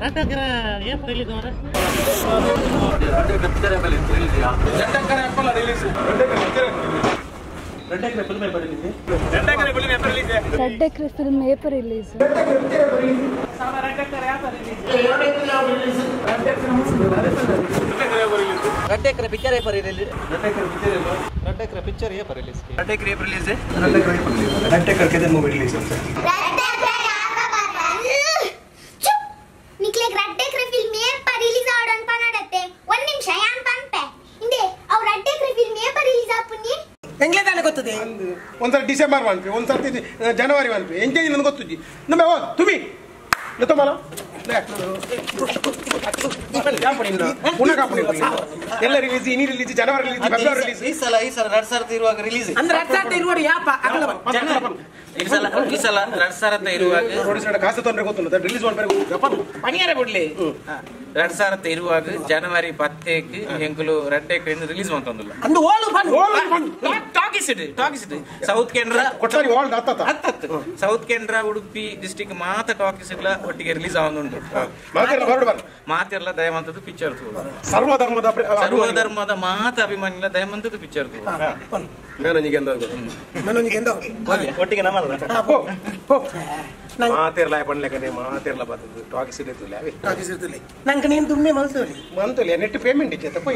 Ekre film ever release. Ekre picture ever release. Ekre picture ever release. Ekre ever release. Ekre किधर movie release होता है? चुप. निकले Ekre film ever release आउटन पनाडते. One निमिष यान पनपे. इंदे और Ekre film ever release आपुनी. ಎಂಗ್ಲೇ ತಾನೆ ಗೊತ್ತದೆ ಒಂದ್ಸಲ ಡಿಸೆಂಬರ್ ಮಾಡ್ತೀವಿ ಒಂದ್ಸರ್ತಿ ಜನವರಿ ಮಾಡ್ತೀವಿ ಎಂಜಾಯ್ ನನಗೆ ಗೊತ್ತಿದ್ದಿ ನಮ್ಮ ತುಮಿ ತೊಂಬಲ ಎಲ್ಲ ರಿಲೀಸ್ ಇನಿ ರಿಲೀಸ್ ಜನವರಿ ರಿಲೀಸ್ ಫೆಬ್ರವರಿ ರಿಲೀಸ್ ಈ ಸಲ 2000 ಇರುವಾಗ ರಿಲೀಸ್ ಅಂದ್ರೆ 2000 ಇರುವಾಗ ಯಾಪ ಈ ಸಲ 2000 ಇರುವಾಗ ರೋಡಿಸಡ ಕಾಸು ತೊಂದ್ರೆ ಗೊತ್ತುಂಟು ರಿಲೀಸ್ ಮಾಡ್ಬೇಕು ಪಣಿಯಾರೆ ಬಿಡ್ಲಿ 2000 ಇರುವಾಗ ಜನವರಿ 10ಕ್ಕೆ ಎಂಕುಲು Ekre ರಿಲೀಸ್ ಮಾಡ್ತಂದಿಲ್ಲ ಅಂದು ಓಲು ಟಾಕಿಸ್ ಇಟ್ ಸೌತ್ ಕೇಂದ್ರ ಕೊಟ್ಟಾರಿ ವರ್ಲ್ಡ್ ಸೌತ್ ಕೇಂದ್ರ ಉಡುಪಿ ಡಿಸ್ಟ್ರಿಕ್ಟ್ ಮಾತ್ರ ಟಾಕಿಸ್ ಇಲ್ಲ ಒಟ್ಟಿಗೆ ರಿಲೀಸ್ ಆಗುಂಟು ಮಾತೆಲ್ಲ ದಯವಂತದ್ದು ಪಿಕ್ಚರ್ ಸರ್ವಧರ್ಮದ ಮಾತ ಅಭಿಮಾನಿಗಳ ದಯವಂತದ್ದು ಪಿಕ್ಚರ್ ಒಟ್ಟಿಗೆ ಮಾತೆರ್ಲ ಪಣ್ಲೆಕನೆ ಮಾತೆರ್ಲ ಬರ್ತದೆ ಟಾಕಿಸ್ ಇರ್ತದೆ ನಂಗೆ ನೀನು ದುಮ್ಮೆ ಮಲ್ಸೋಲಿ ಮಂತಲ್ಲಿ ನೆಟ್ ಪೇಮೆಂಟ್ ಇಚ್ಚೆ ತಪ್ಪು